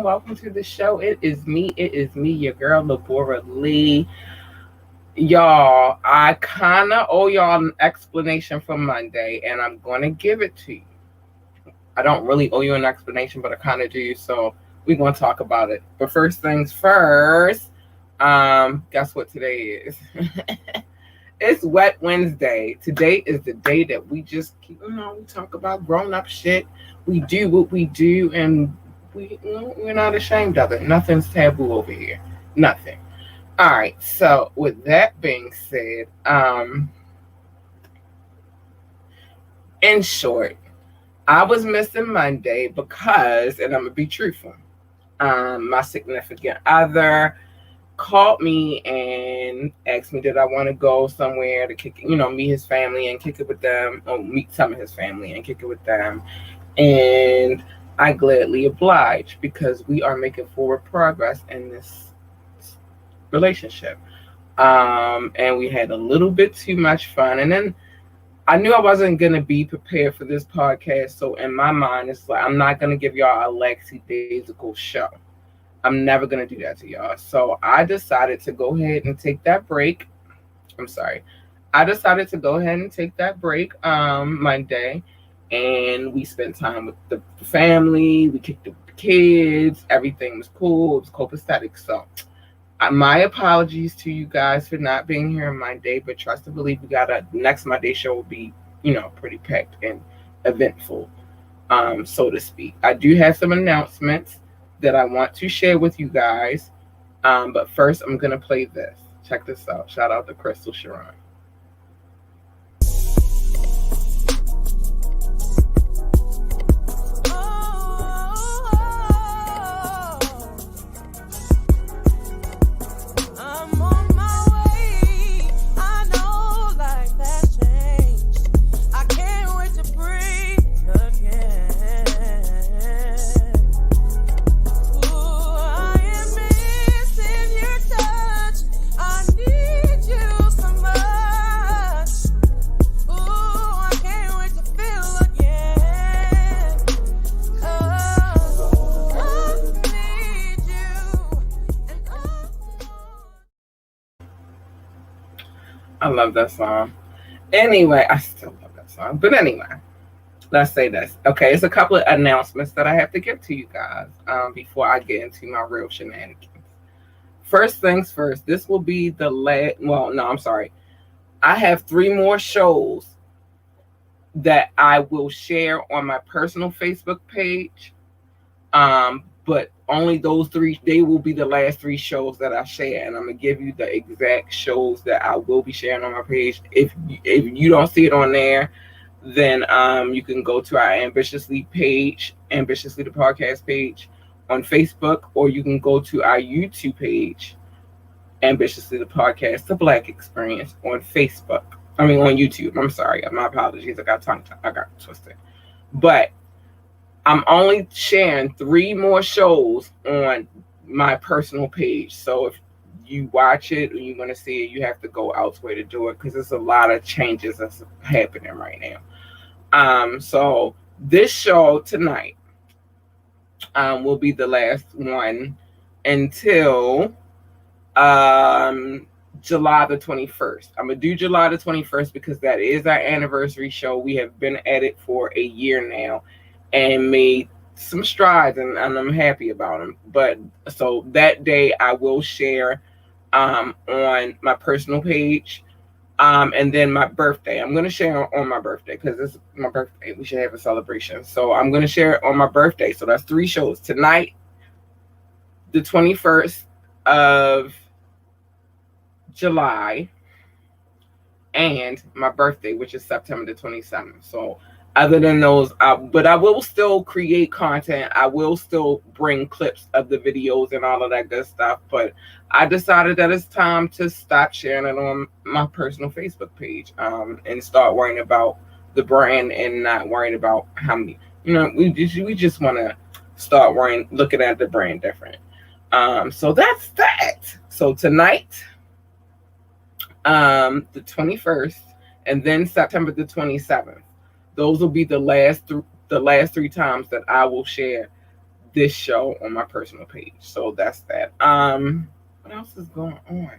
welcome to the show. It is me, your girl, Labora Lee. Y'all, I kind of owe y'all an explanation for Monday, and I'm going to give it to you. I don't really owe you an explanation, but I kind of do, so we're going to talk about it. But first things first, guess what today is? It's Wet Wednesday. Today is the day that we just keep, we talk about grown up shit. We do what we do, and we're not ashamed of it. Nothing's taboo over here. Nothing. All right. So with that being said, in short, I was missing Monday because, and I'm gonna be truthful, my significant other called me and asked me did I want to go somewhere to kick, meet his family and kick it with them, or meet some of his family and kick it with them. And I gladly obliged because we are making forward progress in this relationship. And we had a little bit too much fun. And then I knew I wasn't going to be prepared for this podcast. So in my mind, it's like, I'm not going to give y'all a lackadaisical show. I'm never going to do that to y'all. So I decided to go ahead and take that break. I decided to go ahead and take that break Monday. And we spent time with the family. We kicked the kids. Everything was cool. It was copacetic. So my apologies to you guys for not being here on Monday. But trust and believe, next Monday show will be, pretty packed and eventful, so to speak. I do have some announcements that I want to share with you guys. But first, I'm going to play this. Check this out. Shout out to Crystal Sharon. I love that song. Anyway, I still love that song. But anyway, let's say this. Okay, it's a couple of announcements that I have to give to you guys before I get into my real shenanigans. First things first, this will be the last. Well, no, I'm sorry. I have 3 more shows that I will share on my personal Facebook page. But only those 3, they will be the last 3 shows that I share, and I'm gonna give you the exact shows that I will be sharing on my page. If you don't see it on there, then you can go to our Ambitiously page, Ambitiously the podcast page on Facebook, or you can go to our YouTube page, Ambitiously the Podcast, The Black Experience, on Facebook. On YouTube. I'm sorry. My apologies. I got twisted. But I'm only sharing 3 more shows on my personal page. So if you watch it or you want to see it, you have to go elsewhere to do it because there's a lot of changes that's happening right now. So this show tonight will be the last one until July the 21st. I'm going to do July the 21st because that is our anniversary show. We have been at it for a year now and made some strides, and I'm happy about them. But so that day I will share on my personal page, and then my birthday. I'm going to share on my birthday because it's my birthday. We should have a celebration. So I'm going to share it on my birthday. So that's 3 shows. Tonight, the 21st of July, and my birthday, which is September the 27th. So other than those, but I will still create content. I will still bring clips of the videos and all of that good stuff. But I decided that it's time to stop sharing it on my personal Facebook page, and start worrying about the brand and not worrying about how many. We just want to start looking at the brand different. So that's that. So tonight, the 21st, and then September the 27th. Those will be the last 3 times that I will share this show on my personal page. So that's that. What else is going on?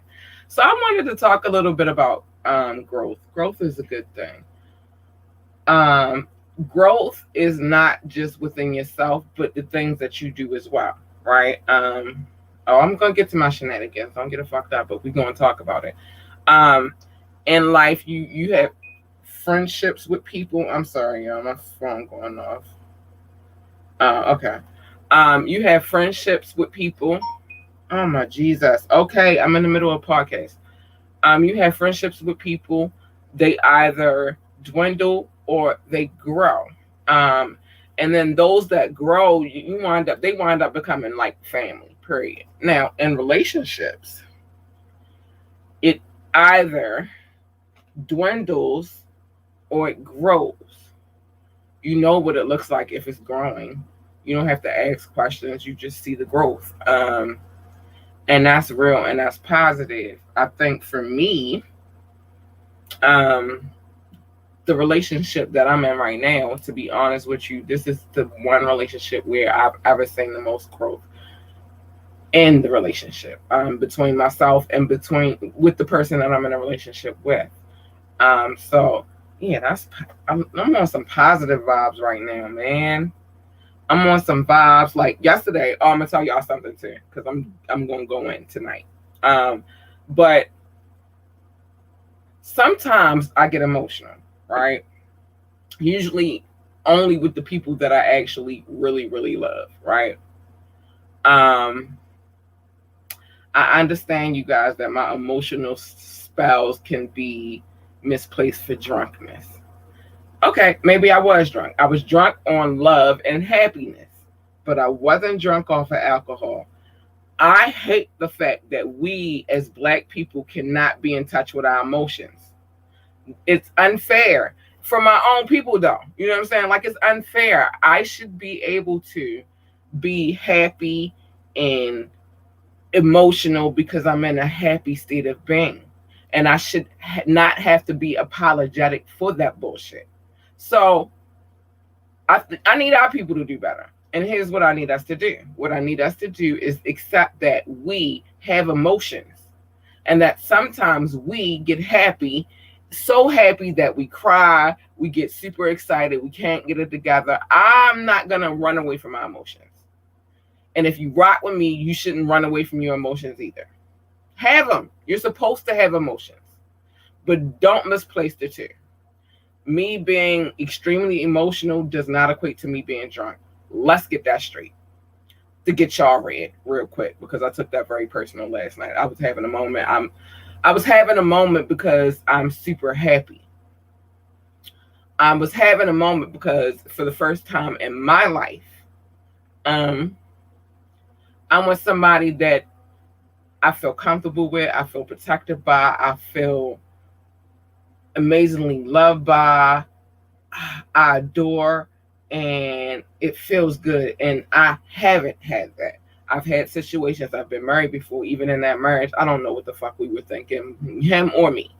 So I wanted to talk a little bit about growth. Growth is a good thing. Um, Growth is not just within yourself, but the things that you do as well, right? Oh, I'm gonna get to my shenanigans. Don't get it fucked up, but we're gonna talk about it. Um, in life, you have friendships with people. I'm sorry, y'all, my phone going off. Okay. You have friendships with people. Oh my Jesus. Okay, I'm in the middle of a podcast. You have friendships with people. They either dwindle or they grow. Um, and then those that grow, they wind up becoming like family. Period. Now, in relationships, it either dwindles or it grows. You know what it looks like if it's growing. You don't have to ask questions. You just see the growth. And that's real and that's positive. I think for me, um, the relationship that I'm in right now, to be honest with you, this is the one relationship where I've ever seen the most growth in the relationship, between myself and between with the person that I'm in a relationship with. So yeah, I'm on some positive vibes right now, man. I'm on some vibes like yesterday. Oh, I'm gonna tell y'all something too, because I'm gonna go in tonight. But sometimes I get emotional, right? Usually only with the people that I actually really, really love, right? Um, I understand, you guys, that my emotional spells can be misplaced for drunkenness. Okay, maybe I was drunk. I was drunk on love and happiness, but I wasn't drunk off of alcohol. I hate the fact that we as Black people cannot be in touch with our emotions. It's unfair for my own people, though. You know what I'm saying? Like, it's unfair. I should be able to be happy and emotional because I'm in a happy state of being. And I should not have to be apologetic for that bullshit. So I need our people to do better. And here's what I need us to do. What I need us to do is accept that we have emotions and that sometimes we get happy, so happy that we cry, we get super excited, we can't get it together. I'm not going to run away from my emotions. And if you rock with me, you shouldn't run away from your emotions either. Have them. You're supposed to have emotions, but don't misplace the two. Me being extremely emotional does not equate to me being drunk. Let's get that straight. To get y'all read real quick, because I took that very personal last night. I was having a moment. I was having a moment because I'm super happy. I was having a moment because for the first time in my life, I'm with somebody that I feel comfortable with, I feel protected by, I feel amazingly loved by, I adore, and it feels good. And I haven't had that. I've had situations, I've been married before. Even in that marriage, I don't know what the fuck we were thinking, him or me,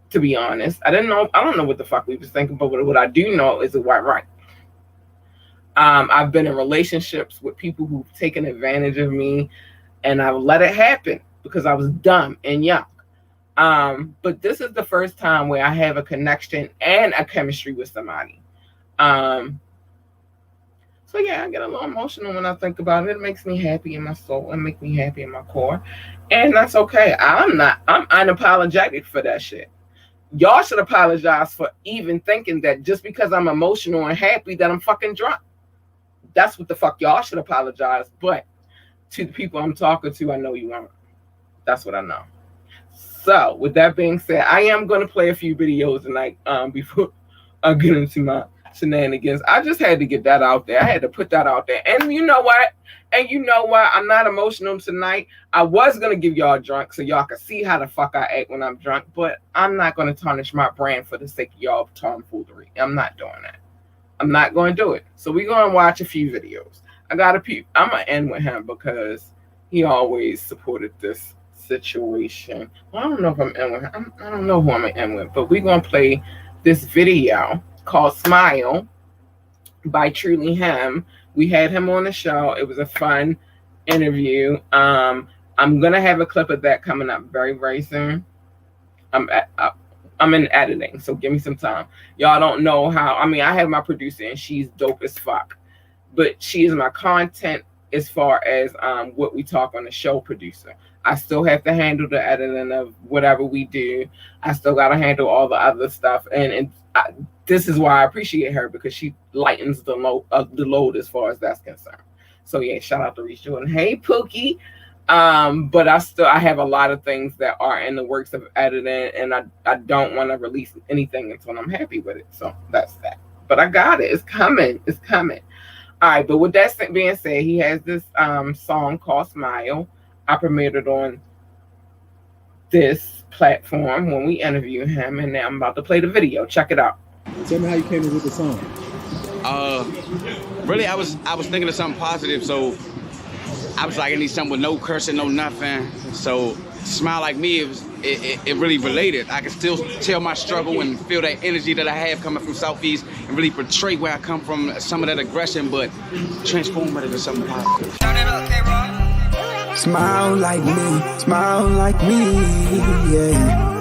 to be honest. I don't know what the fuck we was thinking, but what I do know is it went right. I've been in relationships with people who've taken advantage of me, and I let it happen because I was dumb and young. But this is the first time where I have a connection and a chemistry with somebody. So yeah, I get a little emotional when I think about it. It makes me happy in my soul and make me happy in my core. And that's okay. I'm unapologetic for that shit. Y'all should apologize for even thinking that just because I'm emotional and happy that I'm fucking drunk. That's what the fuck y'all should apologize. But to the people I'm talking to, I know you aren't. That's what I know. So with that being said, I am going to play a few videos tonight before I get into my shenanigans. I just had to get that out there. I had to put that out there. And you know what? I'm not emotional tonight. I was going to give y'all drunk so y'all can see how the fuck I act when I'm drunk, but I'm not going to tarnish my brand for the sake of y'all tomfoolery. I'm not doing that. I'm not going to do it. So we're going to watch a few videos. I'm going to end with him because he always supported this situation. Well, I don't know if I'm in with him. I don't know who I'm in with, but we're going to play this video called Smile by Truly Him We had him on the show. It was a fun interview. I'm gonna have a clip of that coming up very, very soon. I'm at, I'm in editing, so give me some time. Y'all don't know how. I mean, I have my producer, and she's dope as fuck, but she is my content as far as what we talk on the show producer. I still have to handle the editing of whatever we do. I still got to handle all the other stuff, and this is why I appreciate her, because she lightens the load as far as that's concerned. So yeah, shout out to Reese Jordan. Hey Pookie. But I have a lot of things that are in the works of editing, and I don't want to release anything until I'm happy with it. So that's that. But I got it. It's coming. It's coming. All right. But with that being said, he has this song called Smile. I premiered it on this platform when we interviewed him, and now I'm about to play the video. Check it out. Tell me how you came in with the song. Really, I was thinking of something positive, so I was like, I need something with no cursing, no nothing. So Smile Like Me, it really related. I can still tell my struggle and feel that energy that I have coming from Southeast, and really portray where I come from, some of that aggression, but transform it into something positive. Smile like me, yeah.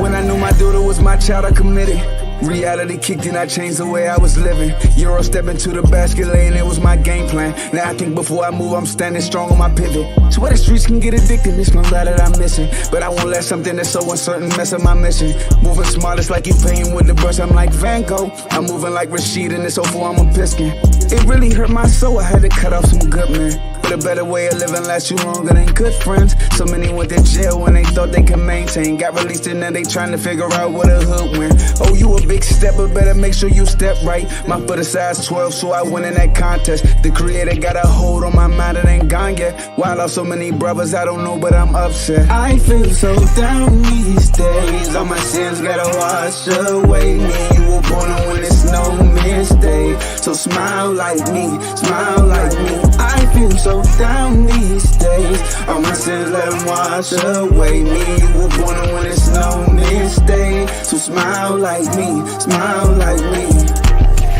When I knew my daughter was my child, I committed. Reality kicked in, I changed the way I was living. Euro step into the basket lane, it was my game plan. Now I think before I move, I'm standing strong on my pivot. Swear the streets can get addicted, miss my glad that I'm missing. But I won't let something that's so uncertain mess up my mission. Moving smart, it's like you painting with the brush, I'm like Van Gogh. I'm moving like Rashid in this 04, I'm a piston. It really hurt my soul, I had to cut off some good men. But a better way of living lasts you longer than good friends. So many went to jail when they thought they could maintain. Got released and now they trying to figure out what a hood win. Oh, you a big step, but better make sure you step right. My foot is size 12, so I win in that contest. The creator got a hold on my mind, it ain't gone yet. Why I lost so many brothers, I don't know, but I'm upset. I feel so down these days. All my sins gotta wash away me. You were born when it's no mistake. So smile like me, smile like me. I feel so down these days. All my sins, let them wash away me. You were born when it's no mistake. So smile like me, smile like me.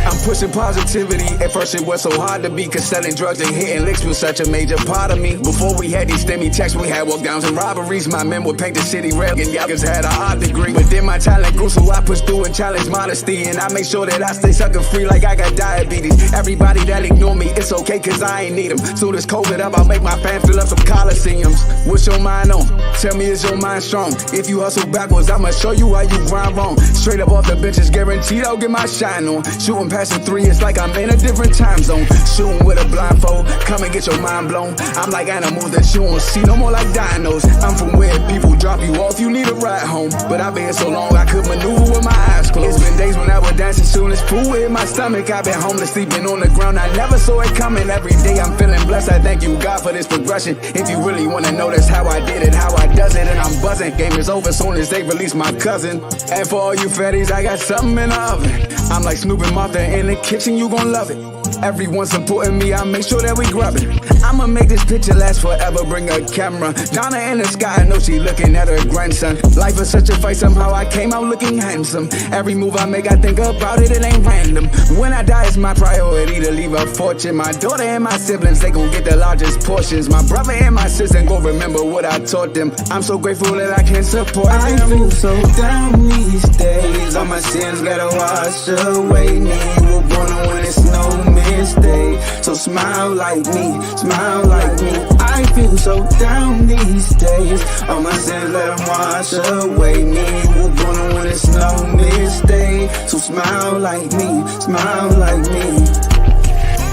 I'm pushing positivity. At first it was so hard to be, cause selling drugs and hitting licks was such a major part of me. Before we had these STEMI checks, we had walk downs and robberies. My men would paint the city red, and youngers had a hard degree. But then my talent grew, so I pushed through and challenged modesty. And I make sure that I stay sucker free like I got diabetes. Everybody that ignore me, it's okay, cause I ain't need them. So this COVID up, I'll make my fans fill up some coliseums. What's your mind on? Tell me, is your mind strong? If you hustle backwards, I'ma show you how you grind wrong. Straight up off the benches, guaranteed I'll get my shine on. Shooting past the 3, it's like I'm in a different time zone. Shooting with a blindfold, come and get your mind blown. I'm like animals that you won't see no more, like dinos. I'm from where people drop you off, you need a ride home. But I've been here so long, I could maneuver with my eyes closed. It's been days when I would dance as soon as food hit my stomach. I've been homeless, sleeping on the ground, I never saw it coming. Every day I'm feeling blessed, I thank you God for this progression. If you really wanna know, that's how I did it, how I does it. And I'm buzzing, game is over soon as they release my cousin. And for all you fatties, I got something in the oven. I'm like Snoop and Martha in the kitchen, you gon' love it. Everyone supporting me, I make sure that we grab it. I'ma make this picture last forever, bring a camera. Donna in the sky, I know she looking at her grandson. Life is such a fight, somehow I came out looking handsome. Every move I make, I think about it, it ain't random. When I die, it's my priority to leave a fortune. My daughter and my siblings, they gon' get the largest portions. My brother and my sister gon' remember what I taught them. I'm so grateful that I can support them. I feel so down these days. All my sins gotta wash away me. You were born when it's no mistake. So smile like me, smile like me. I feel so down these days. All my sins, let them wash away me. You were born when it's no mistake. So smile like me, smile like me.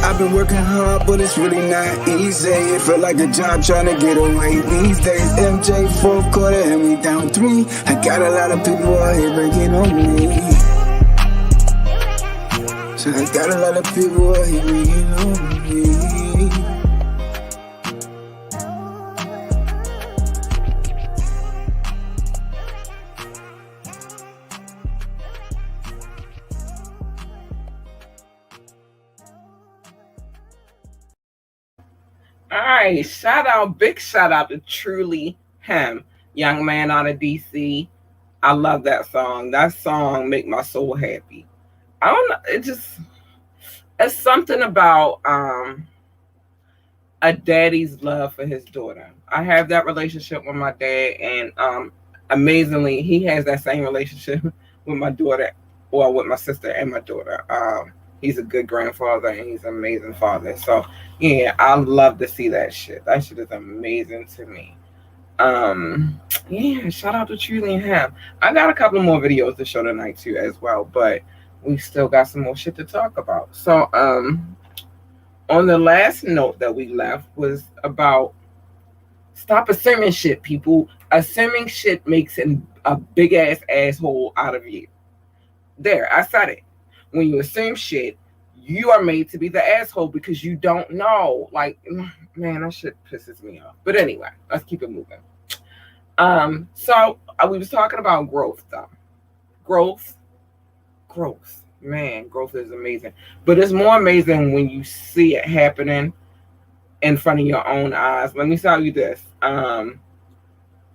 I've been working hard, but it's really not easy. It feel like a job trying to get away these days. MJ 4th quarter and we down 3. I got a lot of people out here breaking on me. So I got a lot of people out here breaking on me. All right, big shout out to Truly Him, young man out of DC. I love that song. That song make my soul happy. I don't know. It's something about a daddy's love for his daughter. I have that relationship with my dad, and amazingly, he has that same relationship with my daughter, or with my sister and my daughter. He's a good grandfather and he's an amazing father. So yeah, I love to see that shit. That shit is amazing to me. Um, yeah, shout out to Truly and Ham. I got a couple more videos to show tonight too as well, but we still got some more shit to talk about. So on the last note that we left was about stop assuming shit, people. Assuming shit makes a big ass asshole out of you. There, I said it. When you assume shit, you are made to be the asshole because you don't know. Like, man, that shit pisses me off. But anyway, let's keep it moving. So we was talking about growth though. Growth, growth. Man, growth is amazing. But it's more amazing when you see it happening in front of your own eyes. Let me tell you this.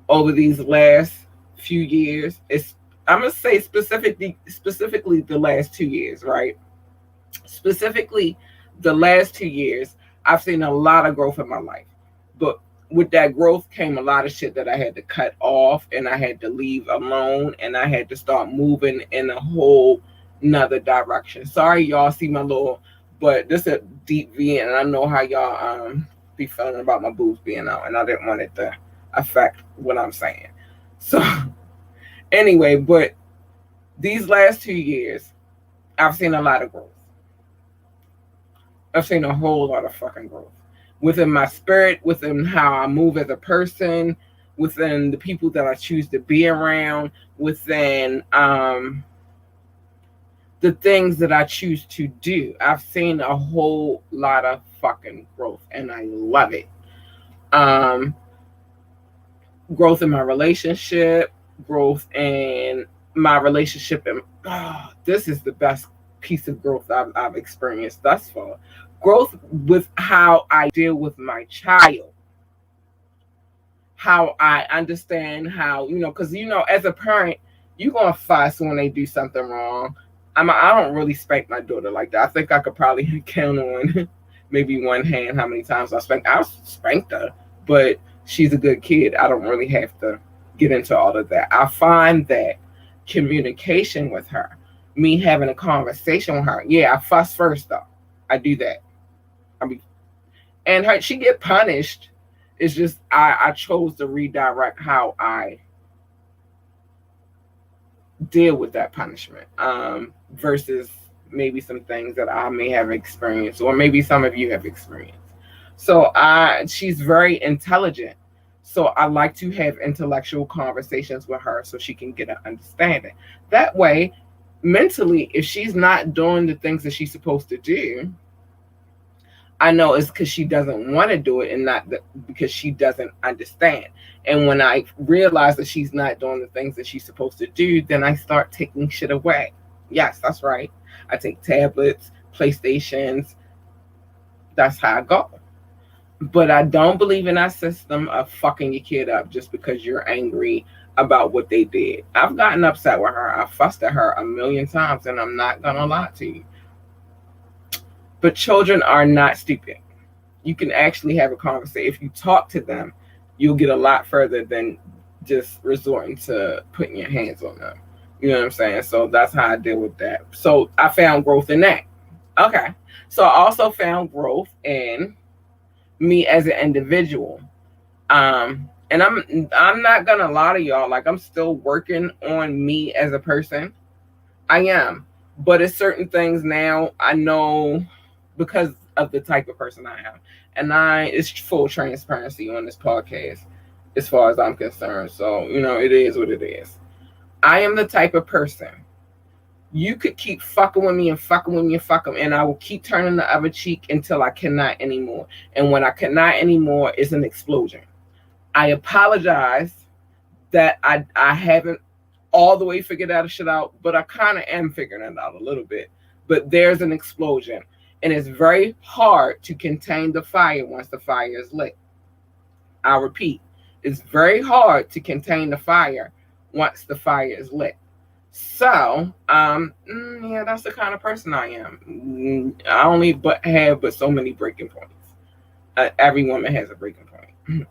Over these last few years, I'm gonna say specifically the last 2 years, right? Specifically the last 2 years, I've seen a lot of growth in my life. But with that growth came a lot of shit that I had to cut off and I had to leave alone and I had to start moving in a whole another direction. Sorry y'all see my little, but this is a deep V and I know how y'all be feeling about my boobs being out and I didn't want it to affect what I'm saying. So anyway, but these last 2 years, I've seen a lot of growth. I've seen a whole lot of fucking growth within my spirit, within how I move as a person, within the people that I choose to be around, within the things that I choose to do. I've seen a whole lot of fucking growth and I love it. Growth in my relationship, growth in my relationship, and this is the best piece of growth I've experienced thus far. Growth with how I deal with my child, how I understand how, because, as a parent, you're going to fuss when they do something wrong. I don't really spank my daughter like that. I think I could probably count on maybe one hand how many times I spanked her, but she's a good kid. I don't really have to get into all of that. I find that communication with her, me having a conversation with her, yeah, I fuss first though. I do that. And she get punished. It's just I chose to redirect how I deal with that punishment, versus maybe some things that I may have experienced, or maybe some of you have experienced. So she's very intelligent. So I like to have intellectual conversations with her so she can get an understanding. That way, mentally, if she's not doing the things that she's supposed to do, I know it's because she doesn't want to do it and not because she doesn't understand. And when I realize that she's not doing the things that she's supposed to do, then I start taking shit away. Yes, that's right. I take tablets, PlayStations. That's how I go. But I don't believe in that system of fucking your kid up just because you're angry about what they did. I've gotten upset with her. I fussed at her a million times, and I'm not going to lie to you. But children are not stupid. You can actually have a conversation. If you talk to them, you'll get a lot further than just resorting to putting your hands on them. You know what I'm saying? So that's how I deal with that. So I found growth in that. Okay. So I also found growth in me as an individual. And I'm not gonna lie to y'all, like I'm still working on me as a person. I am. But it's certain things now I know because of the type of person I am. And it's full transparency on this podcast as far as I'm concerned. So, it is what it is. I am the type of person, you could keep fucking with me and fucking with me and fucking, and I will keep turning the other cheek until I cannot anymore. And when I cannot anymore, it's an explosion. I apologize that I haven't all the way figured that shit out, but I kind of am figuring it out a little bit. But there's an explosion. And it's very hard to contain the fire once the fire is lit. I repeat, it's very hard to contain the fire once the fire is lit. So, yeah, that's the kind of person I am. I only but so many breaking points. Every woman has a breaking point.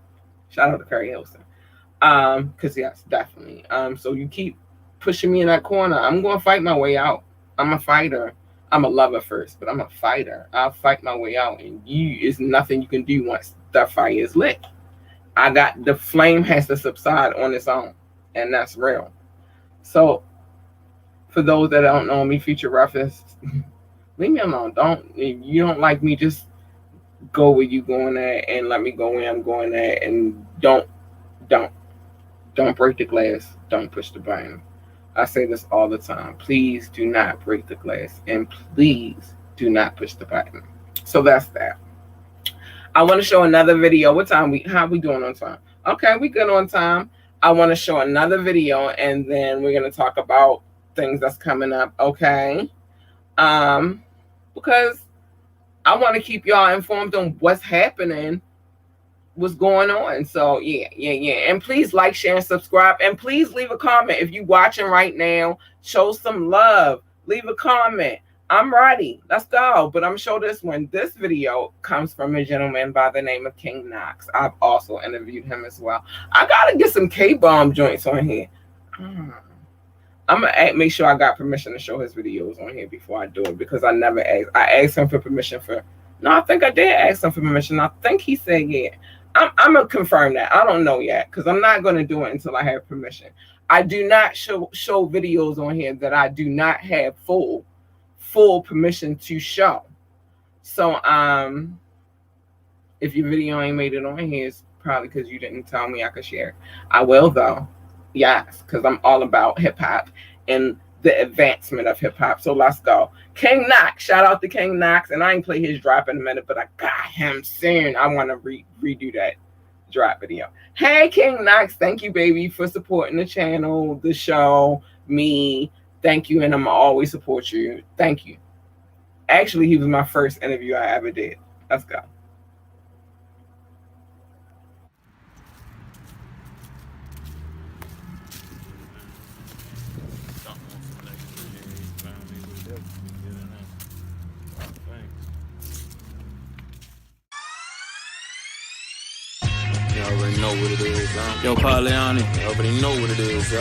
Shout out to Perry Hilson. Because yes, definitely. So you keep pushing me in that corner, I'm gonna fight my way out. I'm a fighter. I'm a lover first, but I'm a fighter. I'll fight my way out, and is nothing you can do once the fire is lit. The flame has to subside on its own, and that's real. So for those that don't know me, future reference, leave me alone. If you don't like me, just go where you going at and let me go where I'm going at, and don't don't break the glass. Don't push the button. I say this all the time. Please do not break the glass, and please do not push the button. So that's that. I want to show another video. What time how we doing on time? Okay, we good on time. I want to show another video, and then we're gonna talk about things that's coming up. Okay, because I want to keep y'all informed on what's happening, what's going on. So yeah. And please like, share, and subscribe. And please leave a comment if you're watching right now. Show some love. Leave a comment. I'm ready. Let's go. But I'm sure this one. This video comes from a gentleman by the name of King Knox. I've also interviewed him as well. I gotta get some K-bomb joints on here. I'm gonna make sure I got permission to show his videos on here before I do it, because I never asked. I asked him for permission for. No, I think I did ask him for permission. I think he said yeah. I'm gonna confirm that. I don't know yet, because I'm not gonna do it until I have permission. I do not show videos on here that I do not have full permission to show. So if your video ain't made it on here, it's probably because you didn't tell me I could share it. I will though. Yes, because I'm all about hip hop and the advancement of hip hop. So let's go. King Knox, shout out to King Knox. And I ain't play his drop in a minute, but I got him soon. I want to redo that drop video. Hey, King Knox, thank you, baby, for supporting the channel, the show, me. Thank you, and I'm always support you. Thank you. Actually, he was my first interview I ever did. Let's go. You already know what it is, yo. Yo, Pauliani, you already know what it is, yo.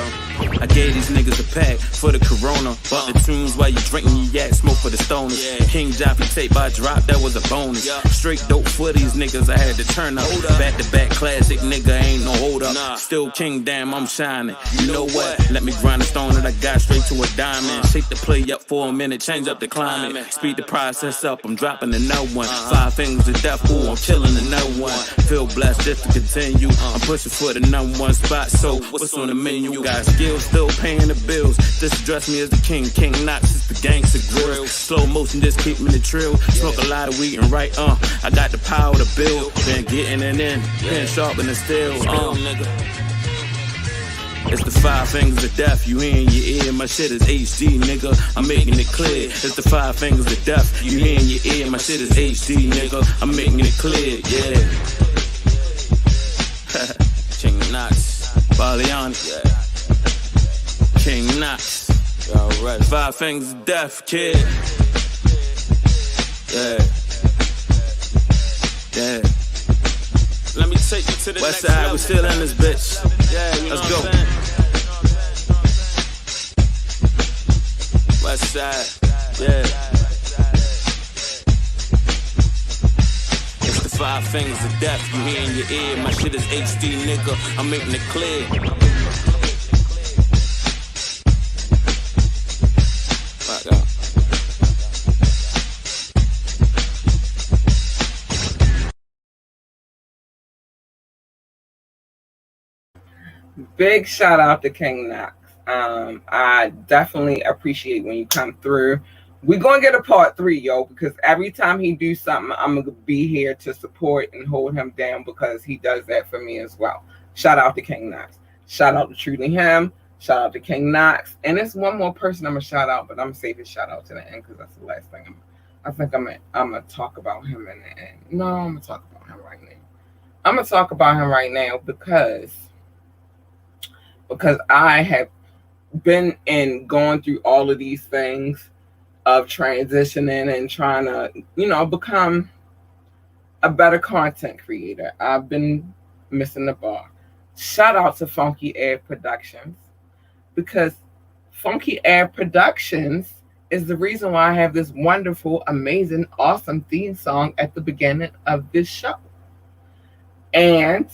I gave these niggas a pack for the corona. Bought the tunes while you drinking your yak, smoke for the stoners. Yeah. King Joppy tape by drop, that was a bonus. Yeah. Straight dope for these niggas, I had to turn up. Back to back classic, nigga, ain't no hold up. Nah. Still king, damn, I'm shining. You know what? Let me grind the stone that I got straight to a diamond. Shake the play up for a minute, change up the climate. Speed the process up, I'm dropping another one. 5 fingers to death, ooh, I'm killing another one. Feel blessed just to continue. I'm pushing for the #1 spot, so what's on the menu? Got skills, still paying the bills. Just address me as the king. King Knox is the gangster grill. Slow motion, just keep me the trill. Smoke a lot of weed and right, I got the power to build. Been getting it in, been sharpening steel, nigga. It's the 5 fingers of death, you hear in your ear. My shit is HD, nigga, I'm making it clear. It's the 5 fingers of death, you hear in your ear. My shit is HD, nigga, I'm making it clear, yeah. King Knox, Pauliani, yeah. King Knox, alright. 5 fingers of death, kid. Yeah. Yeah. Let me take you to the West next side, level. We still in this bitch. Yeah, you let's go. West side, yeah. It's the 5 fingers of death, you hear in your ear. My shit is HD, nigga, I'm making it clear. Fuck up. Big shout out to King Knox. I definitely appreciate when you come through. We're gonna get a part 3, yo, because every time he do something, I'm gonna be here to support and hold him down, because he does that for me as well. Shout out to King Knox. Shout out to Truly Him. Shout out to King Knox. And there's one more person I'm gonna shout out, but I'm gonna save his shout out to the end, because that's the last thing I think I'm gonna talk about him in the end. No, I'm gonna talk about him right now. I'm gonna talk about him right now because I have been and gone through all of these things of transitioning and trying to, become a better content creator. I've been missing the bar. Shout out to Funky Air Productions, because Funky Air Productions is the reason why I have this wonderful, amazing, awesome theme song at the beginning of this show. And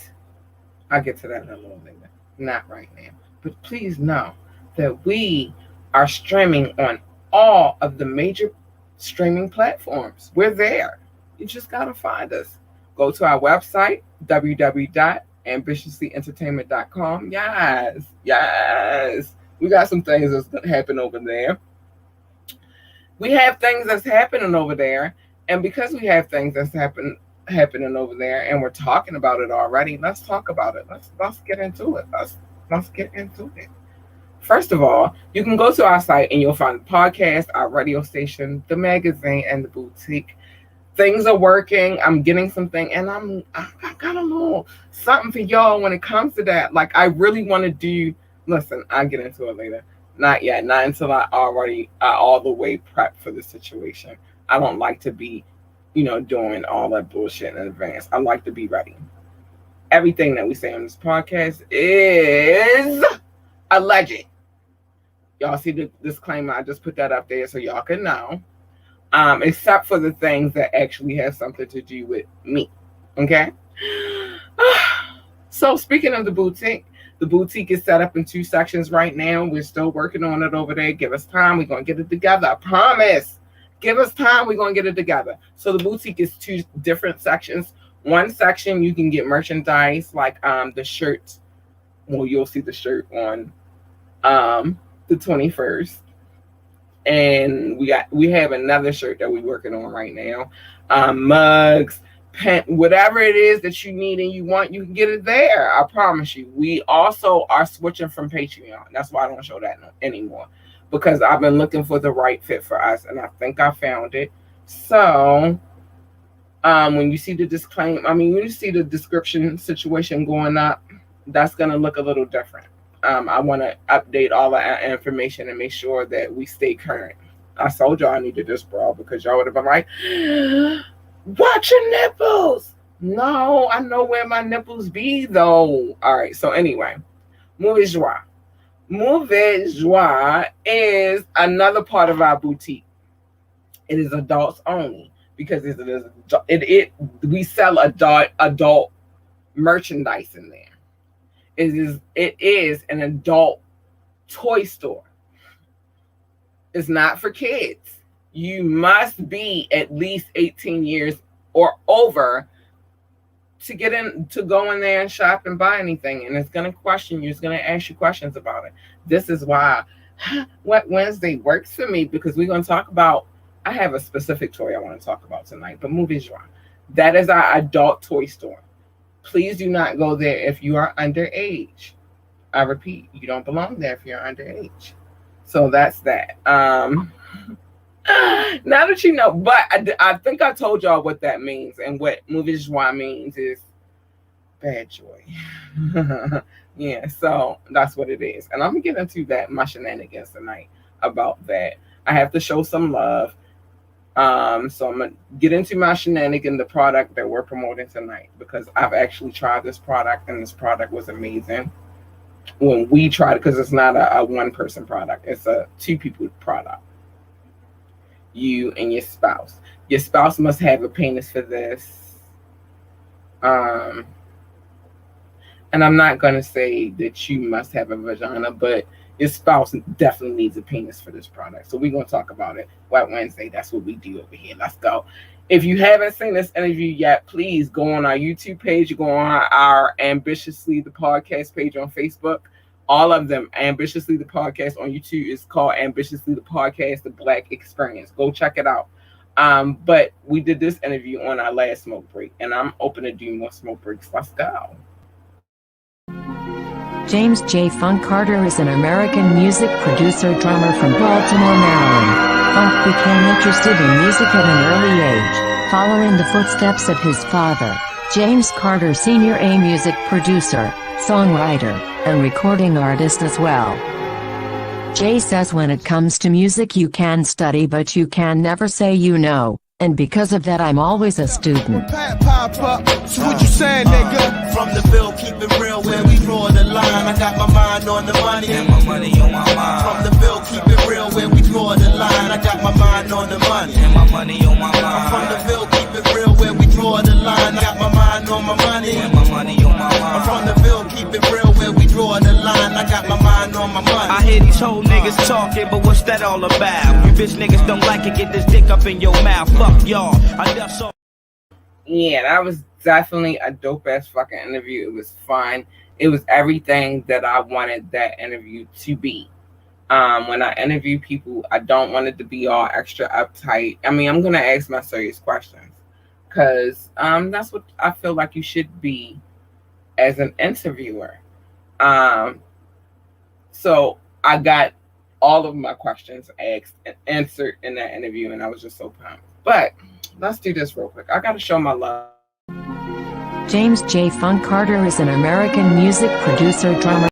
I'll get to that in a little later. Not right now. But please know that we are streaming on all of the major streaming platforms. We're there. You just got to find us. Go to our website, www.ambitiouslyentertainment.com. Yes. We got some things that's going to happen over there. We have things that's happening over there. And because we have things that's happening over there and we're talking about it already, let's talk about it. Let's get into it. Let's get into it. First of all, you can go to our site and you'll find the podcast, our radio station, the magazine, and the boutique. Things are working. I'm getting something, and I got a little something for y'all when it comes to that. Like, I really want to do. Listen, I'll get into it later. Not yet. Not until I all the way prepped for the situation. I don't like to be, doing all that bullshit in advance. I like to be ready. Everything that we say on this podcast is alleged. Y'all see the disclaimer? I just put that up there so y'all can know. Except for the things that actually have something to do with me. Okay? So speaking of the boutique is set up in 2 sections right now. We're still working on it over there. Give us time. We're going to get it together. I promise. Give us time. We're going to get it together. So the boutique is 2 different sections. One section, you can get merchandise like the shirts. Well, you'll see the shirt on the 21st. And we have another shirt that we're working on right now. Mugs, pen, whatever it is that you need and you want, you can get it there. I promise you. We also are switching from Patreon. That's why I don't show that anymore. Because I've been looking for the right fit for us, and I think I found it. So when you see the disclaimer, when you see the description situation going up, that's going to look a little different. I want to update all the information and make sure that we stay current. I told y'all I needed this, bro, because y'all would have been like, watch your nipples. No, I know where my nipples be, though. All right, so anyway, Movie Joie. Movie Joie is another part of our boutique. It is adults only because we sell adult merchandise in there. It is an adult toy store. It's not for kids. You must be at least 18 years or over to get in, to go in there and shop and buy anything. And it's going to question you. It's going to ask you questions about it. This is why What Wednesday works for me, because we're going to talk about, I have a specific toy I want to talk about tonight, but Movie Joie. That is our adult toy store. Please do not go there if you are underage. I repeat, you don't belong there if you're underage. So that's that. Now that you know, but I think I told y'all what that means, and what Movie Joie means is bad joy. Yeah, so that's what it is. And I'm going to get into that, my shenanigans tonight about that. I have to show some love. So I'm going to get into my shenanigan, the product that we're promoting tonight, because I've actually tried this product, and this product was amazing. When we tried it, because it's not a one-person product. It's a 2-people product. You and your spouse. Your spouse must have a penis for this. And I'm not going to say that you must have a vagina, but your spouse definitely needs a penis for this product. So we're going to talk about it. White Wednesday, that's what we do over here. Let's go. If you haven't seen this interview yet, please go on our YouTube page. Go on our Ambitiously the Podcast page on Facebook. All of them. Ambitiously the Podcast on YouTube is called Ambitiously the Podcast, The Black Experience. Go check it out. But we did this interview on our last smoke break, and I'm open to do more smoke breaks. Let's go. James J. Funk Carter is an American music producer drummer from Baltimore, Maryland. Funk became interested in music at an early age, following the footsteps of his father, James Carter Sr., a music producer, songwriter, and recording artist as well. Jay says when it comes to music you can study but you can never say you know, and because of that I'm always a student. Pop up, so what you saying, nigga? From the bill, keep it real where we draw the line. I got my mind on the money and my money on my mind. From the bill, keep it real where we draw the line. I got my mind on the money and my money on my mind. From the bill, keep it real where we draw the line. I got my mind on my money and my money on my mind. From the bill, keep it real where we draw the line. I got my mind on my money. I hear these whole niggas talking, but what's that all about? You bitch niggas don't like it, get this dick up in your mouth. Fuck y'all. I just saw. Yeah, that was definitely a dope ass fucking interview. It was fun. It was everything that I wanted that interview to be. When I interview people, I don't want it to be all extra uptight. I mean, I'm gonna ask my serious questions because that's what I feel like you should be as an interviewer. So I got all of my questions asked and answered in that interview, and I was just so pumped. But let's do this real quick. I gotta show my love. James J. Funk Carter is an American music producer, drummer.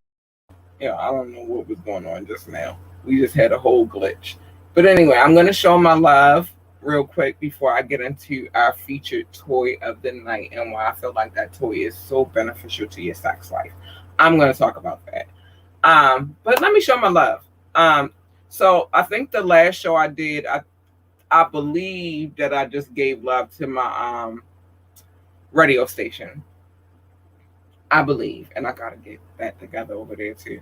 Yeah, I don't know what was going on just now. We just had a whole glitch. But anyway, I'm gonna show my love real quick before I get into our featured toy of the night and why I feel like that toy is so beneficial to your sex life. I'm gonna talk about that. But let me show my love. So I think the last show I did, I believe that I just gave love to my radio station. I believe, and I gotta get that together over there too.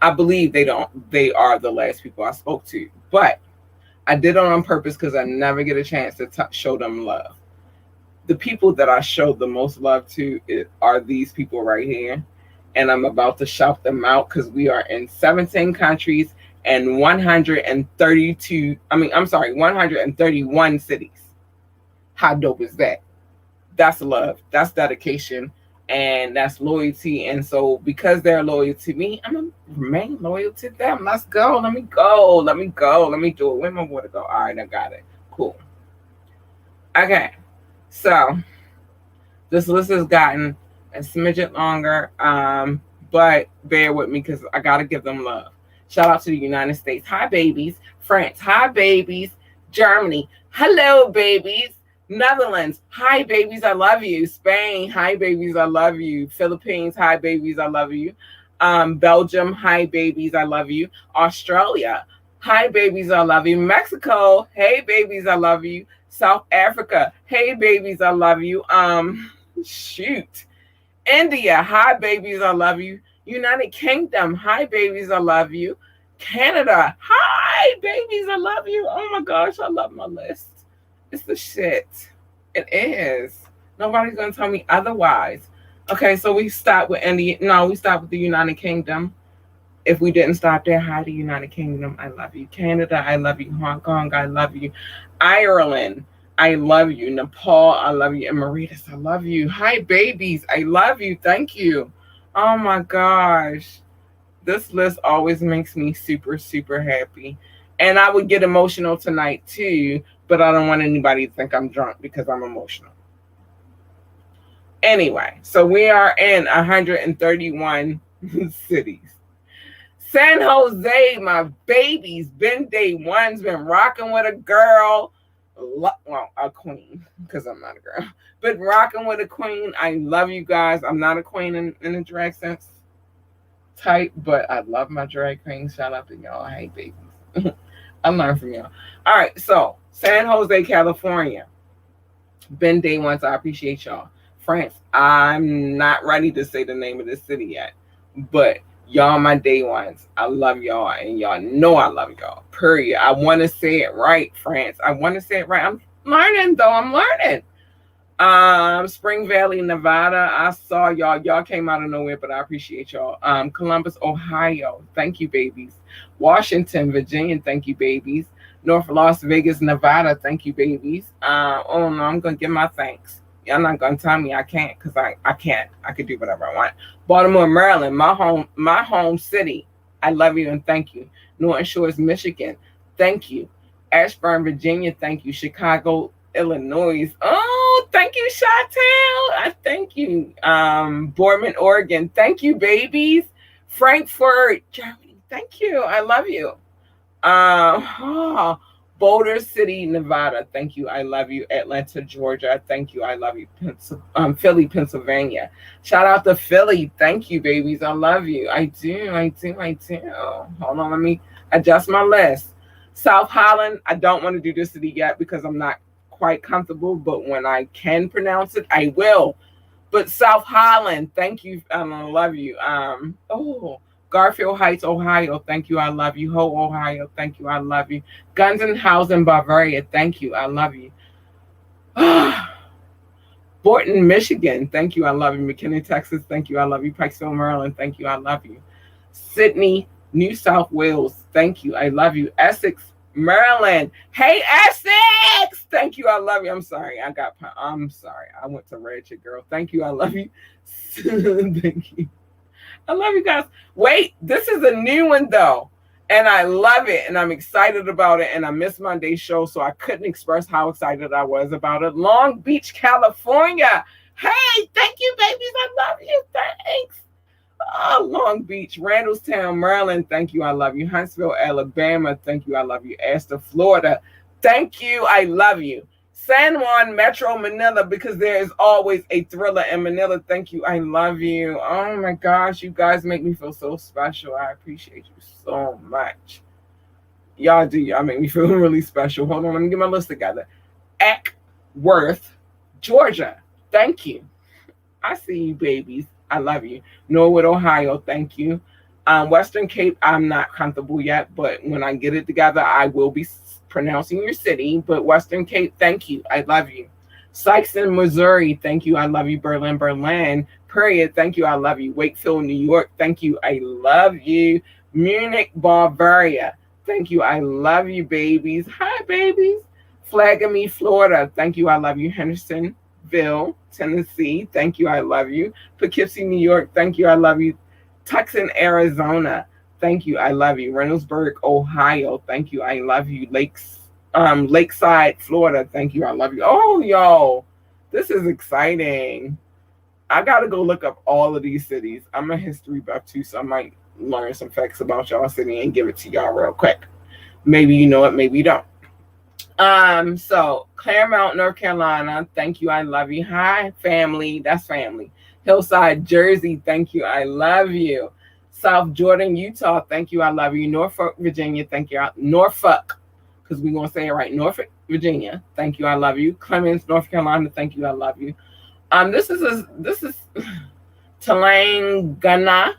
I believe they are the last people I spoke to, but I did it on purpose because I never get a chance to show them love. The people that I show the most love to are these people right here, and I'm about to shout them out because we are in 17 countries and 131 cities. How dope is that? That's love. That's dedication. And that's loyalty. And so because they're loyal to me, I'm going to remain loyal to them. Let's go. Let me go. Let me go. Let me do it. Where my water go? All right, I got it. Cool. Okay. So this list has gotten a smidget longer. But bear with me because I got to give them love. Shout out to the United States. Hi, babies. France. Hi, babies. Germany. Hello, babies. Netherlands. Hi, babies. I love you. Spain. Hi, babies. I love you. Philippines. Hi, babies. I love you. Belgium. Hi, babies. I love you. Australia. Hi, babies. I love you. Mexico. Hey, babies. I love you. South Africa. Hey, babies. I love you. Shoot. India. Hi, babies. I love you. United Kingdom. Hi, babies. I love you. Canada. Hi, babies. I love you. Oh my gosh, I love my list. It's the shit. It is. Nobody's gonna tell me otherwise. Okay, so we stopped with India. No, we stopped with the United Kingdom. If we didn't stop there, hi to United Kingdom. I love you. Canada, I love you. Hong Kong, I love you. Ireland, I love you. Nepal, I love you. And Mauritius, I love you. Hi, babies. I love you. Thank you. Oh my gosh. This list always makes me super, super happy. And I would get emotional tonight too, but I don't want anybody to think I'm drunk because I'm emotional. Anyway, so we are in 131 cities. San Jose, my babies, been day one's been rocking with a girl. Well, a queen, because I'm not a girl, but rocking with a queen. I love you guys. I'm not a queen in a drag sense type, but I love my drag queens. Shout out to y'all. Hey, babies. I learned from y'all. All right, so San Jose, California. Been day one, so I appreciate y'all. France, I'm not ready to say the name of the city yet, but y'all my day ones. I love y'all, and y'all know I love y'all. Period. I want to say it right, France. I want to say it right. I'm learning, though. I'm learning. Spring Valley, Nevada. I saw y'all. Y'all came out of nowhere, but I appreciate y'all. Columbus, Ohio. Thank you, babies. Washington, Virginia. Thank you, babies. North Las Vegas, Nevada. Thank you, babies. Oh no, I'm gonna give my thanks. Y'all not gonna tell me I can't, because I can't. I could do whatever I want. Baltimore, Maryland, my home city. I love you and thank you. Norton Shores, Michigan. Thank you. Ashburn, Virginia. Thank you. Chicago, Illinois. Oh, thank you, Chantel. I thank you. Boardman, Oregon. Thank you, babies. Frankfurt, Germany. Thank you. I love you. Boulder City, Nevada. Thank you. I love you. Atlanta, Georgia. Thank you. I love you. Philly, Pennsylvania. Shout out to Philly. Thank you, babies. I love you. I do. Hold on. Let me adjust my list. South Holland. I don't want to do this city yet because I'm not quite comfortable, but when I can pronounce it, I will. But South Holland. Thank you. I love you. Garfield Heights, Ohio. Thank you. I love you. Ho, Ohio. Thank you. I love you. Gunzenhausen, Bavaria. Thank you. I love you. Borton, Michigan. Thank you. I love you. McKinney, Texas. Thank you. I love you. Pikesville, Maryland. Thank you. I love you. Sydney, New South Wales. Thank you. I love you. Essex, Maryland. Hey, Essex. Thank you. I love you. I'm sorry. I'm sorry. I went to Ratchet Girl. Thank you. I love you. Thank you. I love you guys. Wait, this is a new one though. And I love it. And I'm excited about it. And I missed Monday's show, so I couldn't express how excited I was about it. Long Beach, California. Hey, thank you, babies. I love you. Thanks. Oh, Long Beach, Randallstown, Maryland. Thank you. I love you. Huntsville, Alabama. Thank you. I love you. Astor, Florida. Thank you. I love you. San Juan, Metro Manila, because there is always a thriller in Manila. Thank you. I love you. Oh my gosh, you guys make me feel so special. I appreciate you so much. Y'all do. Y'all make me feel really special. Hold on, let me get my list together. Eckworth, Georgia. Thank you. I see you, babies. I love you. Norwood, Ohio. Thank you. Western Cape, I'm not comfortable yet, but when I get it together, I will be pronouncing your city. But Western Cape, thank you. I love you. Sikeston, Missouri. Thank you. I love you. Berlin, period. Thank you. I love you. Wakefield, New York. Thank you. I love you. Munich, Bavaria. Thank you. I love you, babies. Hi, babies. Flagami, Florida. Thank you. I love you. Hendersonville, Tennessee. Thank you. I love you. Poughkeepsie, New York. Thank you. I love you. Tucson, Arizona. Thank you. I love you. Reynoldsburg, Ohio. Thank you. I love you. Lakeside, Florida. Thank you. I love you. Oh, yo, this is exciting. I got to go look up all of these cities. I'm a history buff too, so I might learn some facts about y'all city and give it to y'all real quick. Maybe you know it, maybe you don't. So Claremont, North Carolina. Thank you. I love you. Hi, family. That's family. Hillside, Jersey. Thank you. I love you. South Jordan, Utah. Thank you. I love you. Norfolk, Virginia. Thank you. Norfolk, because we're going to say it right. Norfolk, Virginia. Thank you. I love you. Clemens, North Carolina. Thank you. I love you. This is Tulane, Ghana.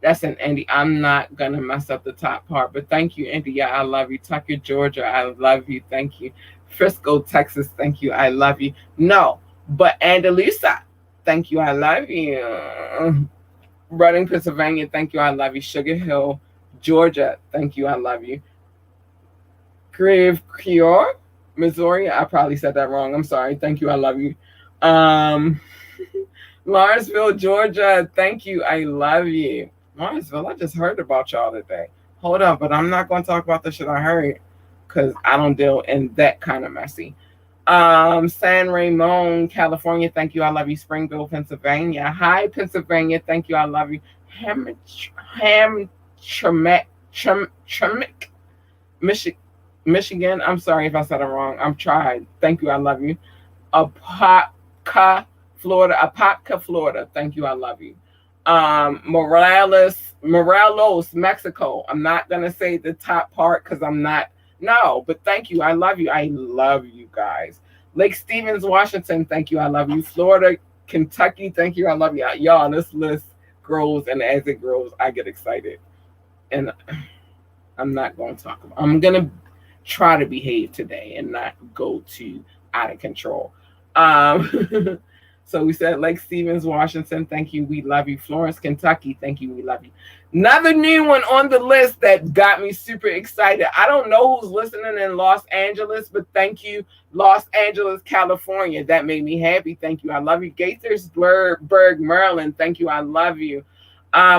That's in Indy. I'm not going to mess up the top part, but thank you, India. I love you. Tucker, Georgia. I love you. Thank you. Frisco, Texas. Thank you. I love you. No, but Andalusia. Thank you. I love you. Reading, Pennsylvania. Thank you. I love you. Sugar Hill, Georgia. Thank you. I love you. Creve Coeur, Missouri. I probably said that wrong. I'm sorry. Thank you. I love you. Lawrenceville, Georgia. Thank you. I love you. Lawrenceville, I just heard about y'all today. Hold up, but I'm not going to talk about the shit I heard because I don't deal in that kind of messy. San Ramon, California. Thank you. I love you. Springfield, Pennsylvania. Hi, Pennsylvania. Thank you. I love you. Hamtramck, Michigan. I'm sorry if I said it wrong. I'm tried. Thank you. I love you. Apopka, Florida. Thank you. I love you. Morelos, Mexico. I'm not gonna say the top part because I'm not. No, but thank you. I love you. I love you guys. Lake Stevens, Washington. Thank you. I love you. Florida, Kentucky. Thank you. I love you. Y'all, this list grows, and as it grows, I get excited. And I'm not going to talk about. I'm gonna try to behave today and not go too out of control. So we said Lake Stevens, Washington. Thank you. We love you. Florence, Kentucky. Thank you. We love you. Another new one on the list that got me super excited. I don't know who's listening in Los Angeles, but thank you. Los Angeles, California. That made me happy. Thank you. I love you. Gaithersburg, Maryland. Thank you. I love you.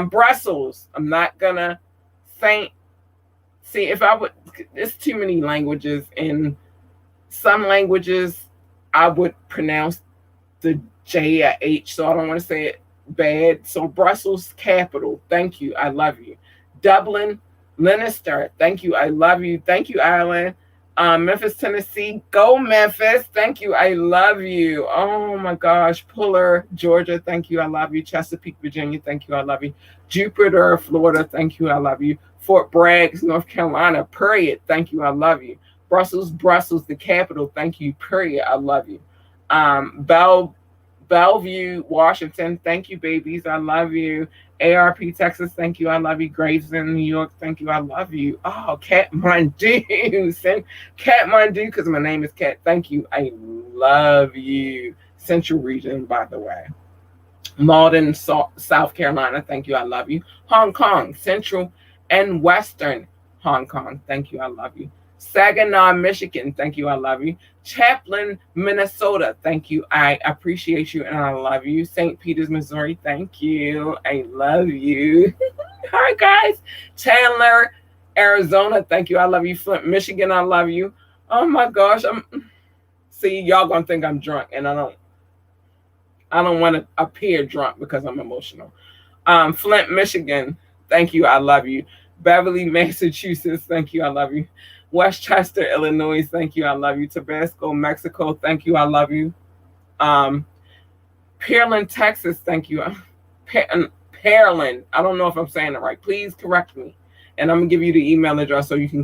Brussels. I'm not going to say. See, if I would, it's too many languages. In some languages, I would pronounce the J or H, so I don't want to say it bad. So Brussels, capital. Thank you. I love you. Dublin, Lannister, thank you. I love you. Thank you, Ireland. Memphis, Tennessee. Go Memphis. Thank you. I love you. Oh my gosh. Puller, Georgia. Thank you. I love you. Chesapeake, Virginia. Thank you. I love you. Jupiter, Florida. Thank you. I love you. Fort Bragg, North Carolina. Period. Thank you. I love you. Brussels, the capital. Thank you. Period. I love you. Bellevue, Washington. Thank you, babies. I love you. ARP, Texas. Thank you. I love you. Gravesend, New York. Thank you. I love you. Oh, Kathmandu. Send Kathmandu because my name is Kat. Thank you. I love you. Central region, by the way. Malden, South Carolina. Thank you. I love you. Hong Kong, Central and Western Hong Kong. Thank you. I love you. Saginaw, Michigan. Thank you. I love you. Chaplin, Minnesota. Thank you. I appreciate you and I love you. St. Peters, Missouri. Thank you. I love you. Hi, guys. Chandler, Arizona. Thank you. I love you. Flint, Michigan. I love you. Oh my gosh. See, y'all gonna think I'm drunk, and I don't want to appear drunk because I'm emotional. Flint, Michigan. Thank you. I love you. Beverly, Massachusetts. Thank you. I love you. Westchester, Illinois. Thank you. I love you. Tabasco, Mexico. Thank you. I love you. Pearland, Texas. Thank you. Pearland. I don't know if I'm saying it right. Please correct me. And I'm going to give you the email address so you can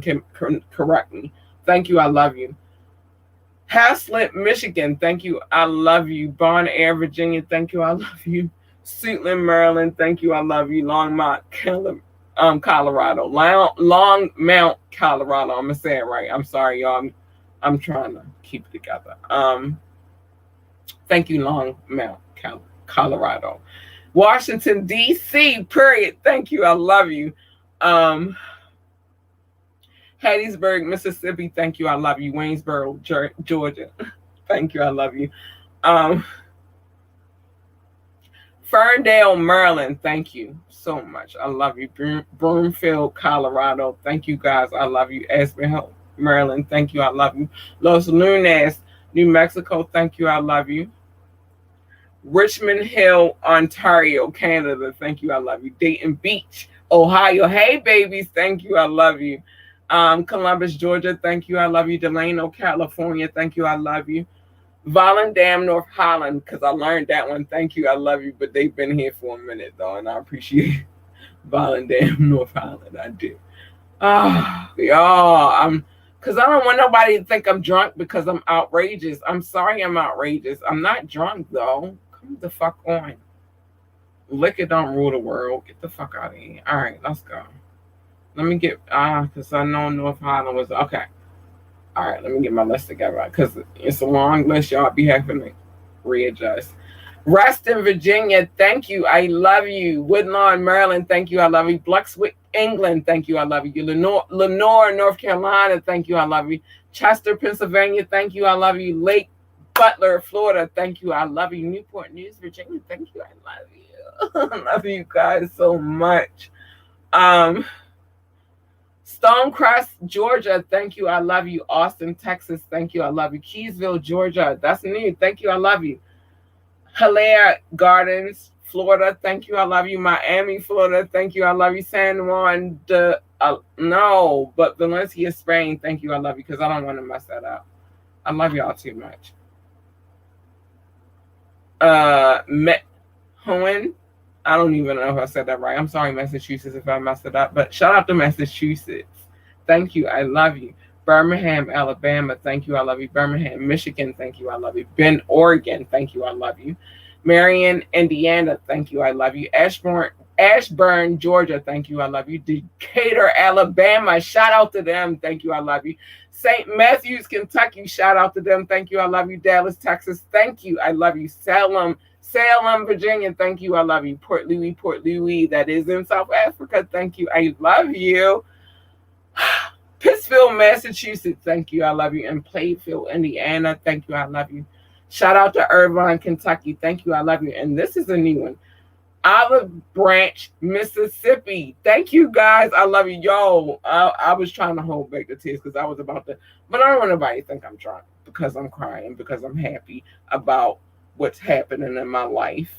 correct me. Thank you. I love you. Haslett, Michigan. Thank you. I love you. Bon Air, Virginia. Thank you. I love you. Suitland, Maryland. Thank you. I love you. Longmont, Colorado. Longmount, Colorado. I'm gonna say it right. I'm sorry, y'all. I'm trying to keep it together. Thank you, Longmount, Colorado. Washington, D.C. Period. Thank you. I love you. Hattiesburg, Mississippi. Thank you. I love you. Waynesboro, Georgia. Thank you. I love you. Ferndale, Maryland. Thank you so much. I love you. Broomfield, Colorado. Thank you, guys. I love you. Aspen Hill, Maryland. Thank you. I love you. Los Lunas, New Mexico. Thank you. I love you. Richmond Hill, Ontario, Canada. Thank you. I love you. Dayton Beach, Ohio. Hey, babies. Thank you. I love you. Columbus, Georgia. Thank you. I love you. Delano, California. Thank you. I love you. Volendam, North Holland, because I learned that one. Thank you. I love you. But they've been here for a minute, though, and I appreciate Volendam, North Holland. I do. Y'all, because I don't want nobody to think I'm drunk because I'm outrageous. I'm sorry I'm outrageous. I'm not drunk, though. Come the fuck on. Liquor don't rule the world. Get the fuck out of here. All right, let's go. Let me get, because I know North Holland was, okay. All right, let me get my list together because it's a long list. Y'all be having to readjust. Reston, Virginia. Thank you. I love you. Woodlawn, Maryland. Thank you. I love you. Bluxwick, England. Thank you. I love you. Lenore, North Carolina. Thank you. I love you. Chester, Pennsylvania. Thank you. I love you. Lake Butler, Florida. Thank you. I love you. Newport News, Virginia. Thank you. I love you. I love you guys so much. Stonecrest, Georgia. Thank you. I love you. Austin, Texas. Thank you. I love you. Keysville, Georgia. That's new. Thank you. I love you. Hilaire Gardens, Florida. Thank you. I love you. Miami, Florida. Thank you. I love you. San Juan no, but Valencia, Spain. Thank you. I love you because I don't want to mess that up. I love y'all too much. Hoen. I don't even know if I said that right. I'm sorry, Massachusetts, if I messed it up. But shout out to Massachusetts. Thank you. I love you. Birmingham, Alabama. Thank you. I love you. Birmingham, Michigan. Thank you. I love you. Bend, Oregon. Thank you. I love you. Marion, Indiana. Thank you. I love you. Ashburn, Georgia. Thank you. I love you. Decatur, Alabama. Shout out to them. Thank you. I love you. St. Matthews, Kentucky. Shout out to them. Thank you. I love you. Dallas, Texas. Thank you. I love you. Salem, Virginia. Thank you. I love you. Port Louis. That is in South Africa. Thank you. I love you. Pittsfield, Massachusetts. Thank you. I love you. And Plainfield, Indiana. Thank you. I love you. Shout out to Irvine, Kentucky. Thank you. I love you. And this is a new one. Olive Branch, Mississippi. Thank you, guys. I love you. Yo, I was trying to hold back the tears because I was about to, but I don't want nobody to think I'm drunk because I'm crying, because I'm happy about what's happening in my life.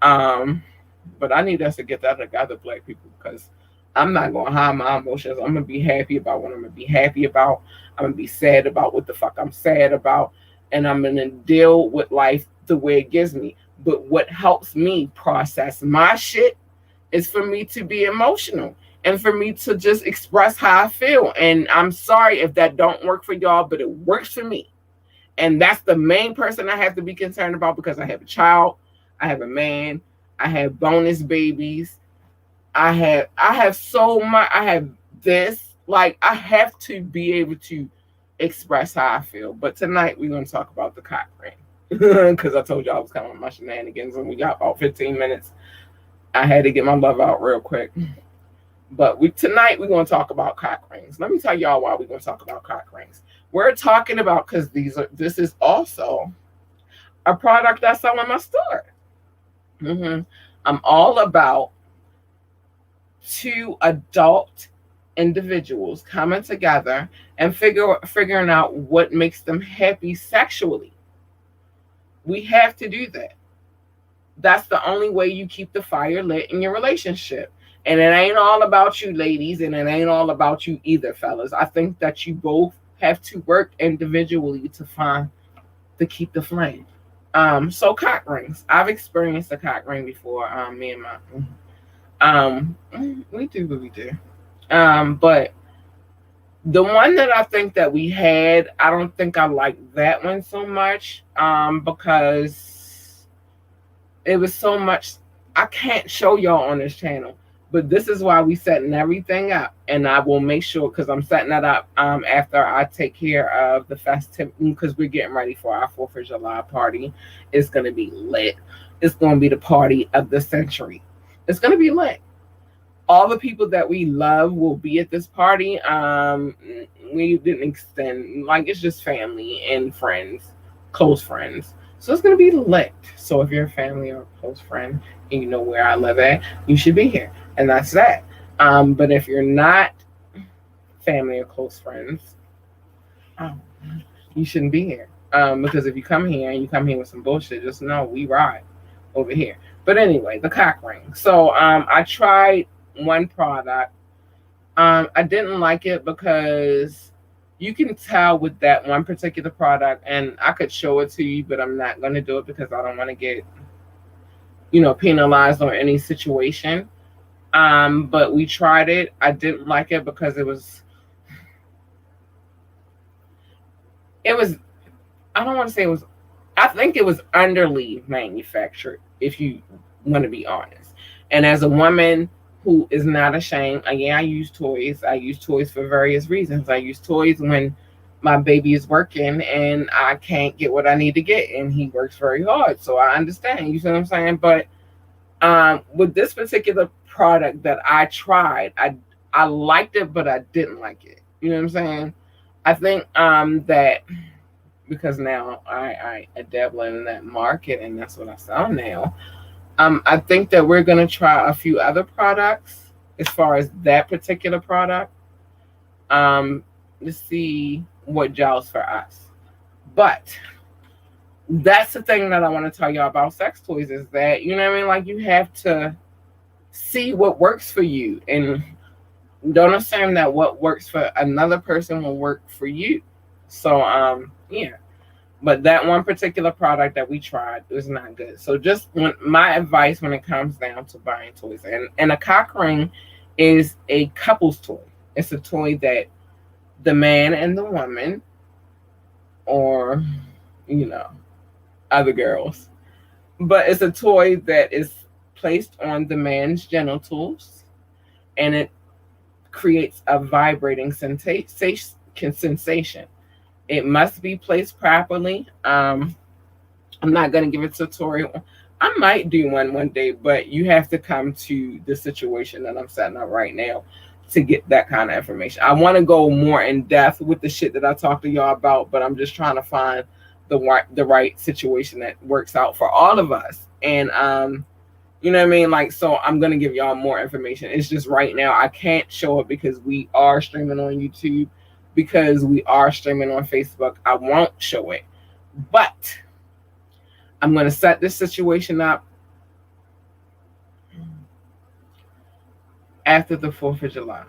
But I need us to get that together, Black people, because I'm not gonna hide my emotions. I'm gonna be happy about what I'm gonna be happy about. I'm gonna be sad about what the fuck I'm sad about, and I'm gonna deal with life the way it gives me. But what helps me process my shit is for me to be emotional and for me to just express how I feel. And I'm sorry if that don't work for y'all, but it works for me. And that's the main person I have to be concerned about because I have a child, I have a man, I have bonus babies, I have so much. I have this. Like I have to be able to express how I feel. But tonight we're gonna talk about the cock ring because I told you I was coming with my shenanigans, and we got about 15 minutes. I had to get my love out real quick. But tonight we're gonna talk about cock rings. Let me tell y'all why we're gonna talk about cock rings. We're talking about because this is also a product I sell in my store. I'm all about two adult individuals coming together and figuring out what makes them happy sexually. We have to do that. That's the only way you keep the fire lit in your relationship. And it ain't all about you ladies, and it ain't all about you either, fellas. I think that you both have to work individually to keep the flame. So cock rings. I've experienced a cock ring before. Me and my we do what we do. But the one that I think that we had, I don't think I like that one so much. Because it was so much. I can't show y'all on this channel, but this is why we setting everything up, and I will make sure because I'm setting that up after I take care of the festivity because we're getting ready for our 4th of July party. It's gonna be lit. It's gonna be the party of the century. It's gonna be lit. All the people that we love will be at this party. We didn't extend, like, it's just family and friends, close friends. So it's gonna be lit. So if you're a family or a close friend and you know where I live at, you should be here. And that's that. But if you're not family or close friends, you shouldn't be here. Because if you come here and you come here with some bullshit, just know we ride over here. But anyway, the cock ring. So I tried one product. I didn't like it because you can tell with that one particular product, and I could show it to you, but I'm not going to do it because I don't want to get, penalized or any situation. But we tried it. I didn't like it because it was, I don't want to say it was, I think it was underly manufactured, if you want to be honest. And as a woman who is not ashamed, I use toys. I use toys for various reasons. I use toys when my baby is working and I can't get what I need to get, and he works very hard. So I understand, you see what I'm saying? But with this particular product that I tried, I liked it, but I didn't like it. You know what I'm saying? I think that because now I dabble in that market and that's what I sell now. I think that we're going to try a few other products as far as that particular product to see what gels for us. But that's the thing that I want to tell y'all about sex toys is that, you know what I mean? Like, you have to see what works for you, and don't assume that what works for another person will work for you. So, yeah. But that one particular product that we tried was not good. So just my advice when it comes down to buying toys, and a cock ring is a couple's toy. It's a toy that the man and the woman, or, other girls, but it's a toy that is placed on the man's genitals, and it creates a vibrating sensation. It must be placed properly. I'm not going to give a tutorial. I might do one day, but you have to come to the situation that I'm setting up right now to get that kind of information. I want to go more in depth with the shit that I talked to y'all about, but I'm just trying to find the right situation that works out for all of us. And you know what I mean? Like, so I'm going to give y'all more information. It's just right now I can't show it because we are streaming on YouTube. Because we are streaming on Facebook, I won't show it. But I'm going to set this situation up after the 4th of July.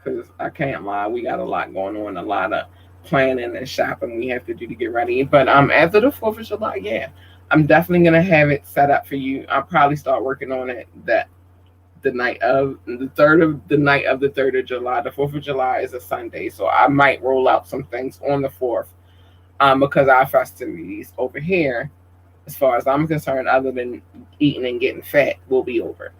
Because I can't lie, we got a lot going on, a lot of planning and shopping we have to do to get ready. But after the 4th of July, yeah, I'm definitely gonna have it set up for you. I'll probably start working on it the night of the 3rd of July. The 4th of July is a Sunday, so I might roll out some things on the 4th. Because our festivities over here, as far as I'm concerned, other than eating and getting fat, will be over.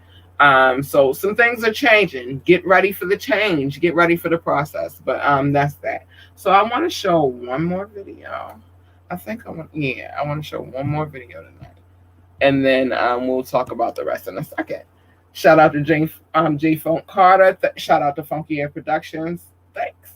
So some things are changing. Get ready for the change. Get ready for the process. But that's that. So I want to show one more video. I want to show one more video tonight, and then we'll talk about the rest in a second. Shout out to J Funk Carter. Shout out to Funky Air Productions. Thanks.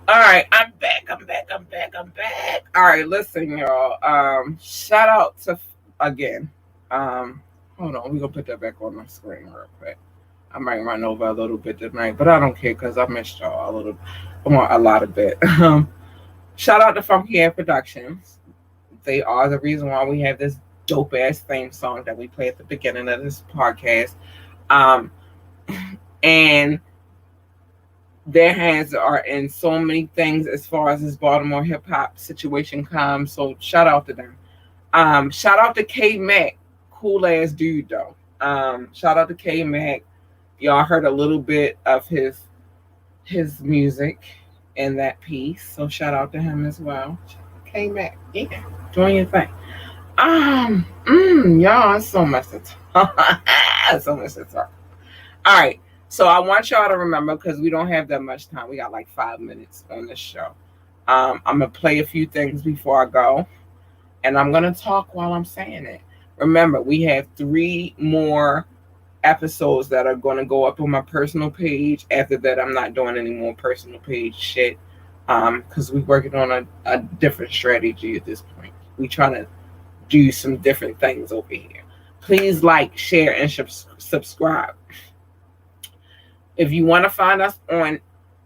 All right, I'm back. All right, listen, y'all. Shout out to again. Hold on, we're gonna put that back on the screen real quick. I might run over a little bit tonight, but I don't care because I missed y'all a lot of bit. Shout out to Funky Air Productions. They are the reason why we have this dope ass theme song that we play at the beginning of this podcast. And their hands are in so many things as far as this Baltimore hip hop situation comes. So shout out to them. Shout out to K Mac, cool ass dude though. Shout out to K Mac. Y'all heard a little bit of his music in that piece, so shout out to him as well. K Mac, yeah, doing your thing. Y'all, it's so much to talk. So much to talk. All right. So I want y'all to remember, because we don't have that much time. We got like 5 minutes on this show. I'm gonna play a few things before I go, and I'm gonna talk while I'm saying it. Remember, we have 3 more episodes that are gonna go up on my personal page. After that, I'm not doing any more personal page shit, because we're working on a different strategy at this point. We trying to do some different things over here. Please like, share, and subscribe. If you want to find us on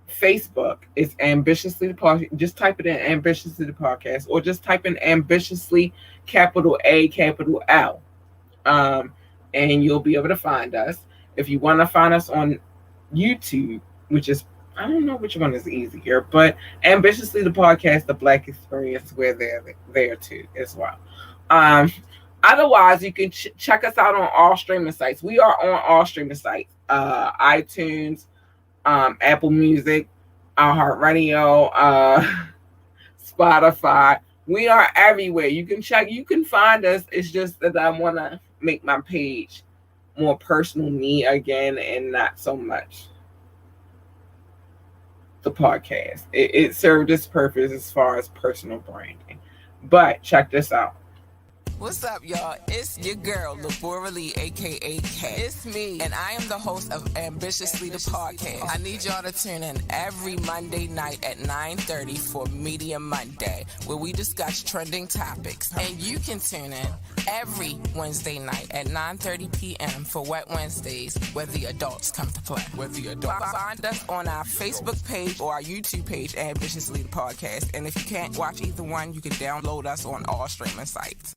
Facebook, it's Ambitiously the Podcast. Just type it in Ambitiously the Podcast, or just type in Ambitiously capital A, capital L. And you'll be able to find us. If you want to find us on YouTube, which is, I don't know which one is easier, but Ambitiously the Podcast, the Black Experience, we're there too as well. Otherwise, you can check us out on all streaming sites. We are on all streaming sites. iTunes, Apple Music, iHeartRadio, Spotify. We are everywhere. You can check. You can find us. It's just that I want to make my page more personal, me again, and not so much the podcast. It served its purpose as far as personal branding. But check this out. What's up, y'all? It's your girl, Labora Lee, a.k.a. Kat. It's me, and I am the host of Ambitiously the Podcast. I need y'all to tune in every Monday night at 9:30 for Media Monday, where we discuss trending topics. And you can tune in every Wednesday night at 9:30 p.m. for Wet Wednesdays, where the adults come to play. Find us on our Facebook page or our YouTube page, Ambitiously the Podcast. And if you can't watch either one, you can download us on all streaming sites.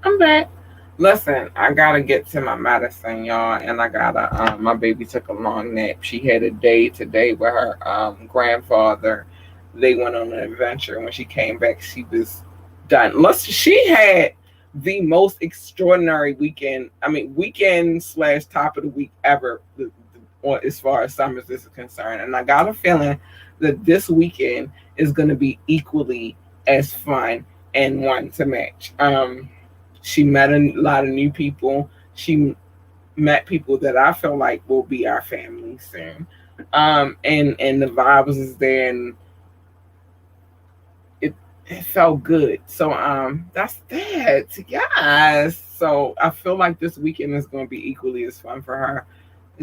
I'm back. Listen, I gotta get to my medicine, y'all, and I gotta. My baby took a long nap. She had a day today with her grandfather. They went on an adventure. When she came back, she was done. Listen, she had the most extraordinary weekend. I mean, weekend / top of the week ever, as far as summers is concerned. And I got a feeling that this weekend is gonna be equally as fun and one to match. She met a lot of new people. She met people that I feel like will be our family soon. And the vibes is there, and it felt good. So that's that. Yes. So I feel like this weekend is going to be equally as fun for her.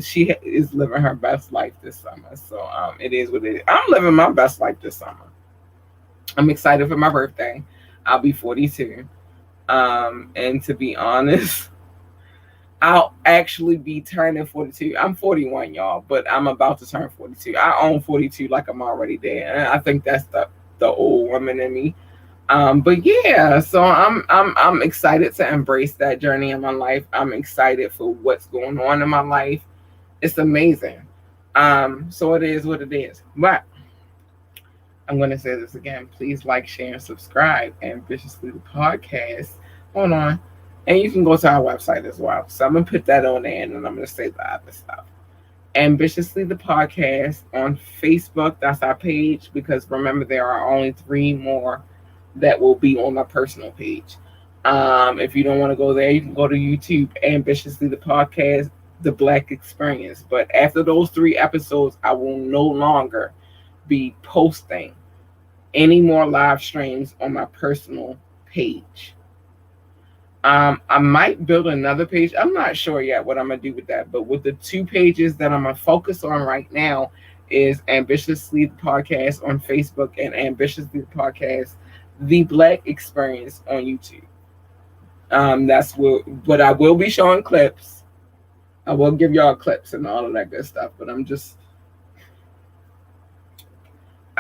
She is living her best life this summer. So it is what it is. I'm living my best life this summer. I'm excited for my birthday. I'll be 42. And to be honest, I'll actually be turning 42. I'm 41, y'all, but I'm about to turn 42. I own 42 like I'm already there. And I think that's the old woman in me. But yeah, so I'm excited to embrace that journey in my life. I'm excited for what's going on in my life. It's amazing. So it is what it is. But I'm going to say this again. Please like, share, and subscribe. Ambitiously the Podcast. Hold on. And you can go to our website as well. So I'm going to put that on there, and then I'm going to say the other stuff. Ambitiously the Podcast on Facebook. That's our page, because remember, there are only 3 more that will be on my personal page. If you don't want to go there, you can go to YouTube, Ambitiously the Podcast, The Black Experience. But after those 3 episodes, I will no longer be posting any more live streams on my personal page. I might build another page. I'm not sure yet what I'm gonna do with that, but with the 2 pages that I'm gonna focus on right now is Ambitiously the Podcast on Facebook and Ambitiously the Podcast, The Black Experience on YouTube. That's what I will be showing clips. I will give y'all clips and all of that good stuff, but I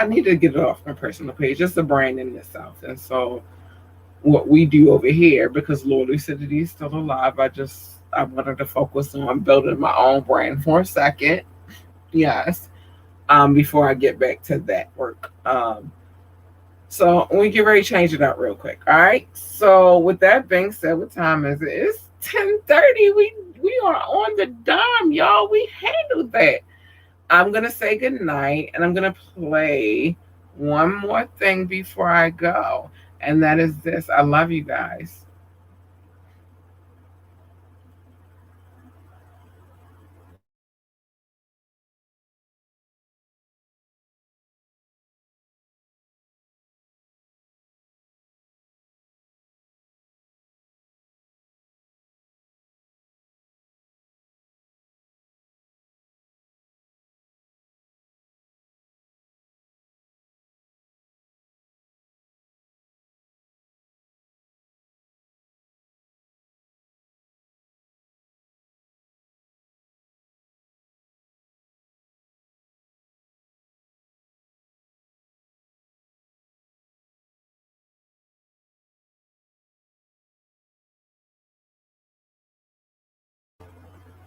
need to get it off my personal page. It's a brand in itself. And so what we do over here, because Lurlucidity is still alive, I just I wanted to focus on building my own brand for a second. Yes. Before I get back to that work. So we get ready to change it up real quick. All right. So with that being said, what time is it? It's 10:30. We are on the dime, y'all. We handled that. I'm gonna say good night, and I'm gonna play one more thing before I go, and that is this. I love you guys.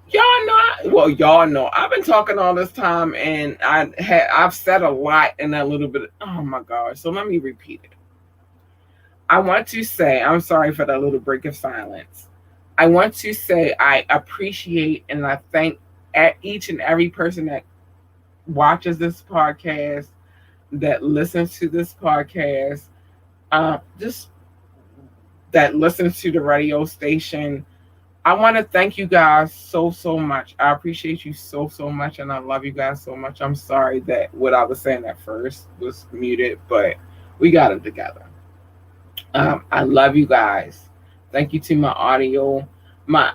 Y'all know, well, y'all know. I've been talking all this time, and I've said a lot in that little bit. Oh my gosh! So let me repeat it. I want to say I'm sorry for that little break of silence. I want to say I appreciate and I thank each and every person that watches this podcast, that listens to this podcast, just that listens to the radio station. I want to thank you guys so much. I appreciate you so much, and I love you guys so much. I'm sorry that what I was saying at first was muted, but we got it together. I love you guys. Thank you to my audio, my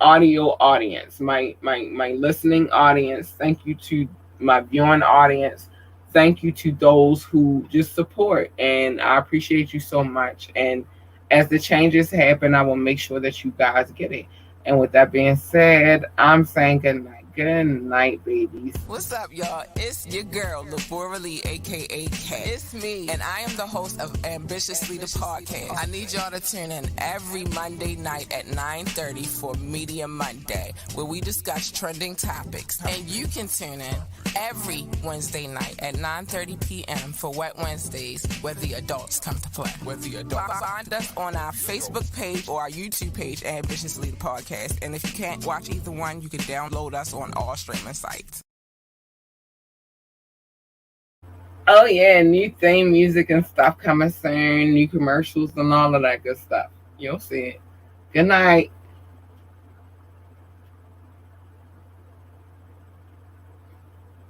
audio audience, my listening audience. Thank you to my viewing audience. Thank you to those who just support, and I appreciate you so much. And as the changes happen, I will make sure that you guys get it. And with that being said, I'm saying good night. Good night, babies. What's up, y'all? It's your girl, Laborally, aka K. It's me, and I am the host of Ambitiously the Podcast. I need y'all to tune in every Monday night at 9:30 for Media Monday, where we discuss trending topics. And you can tune in every Wednesday night at 9:30 p.m. for Wet Wednesdays, where the adults come to play. Find us on our Facebook page or our YouTube page, Ambitiously the Podcast. And if you can't watch either one, you can download us on all streaming sites. Oh yeah, new theme music and stuff coming soon, new commercials and all of that good stuff. You'll see it. Good night.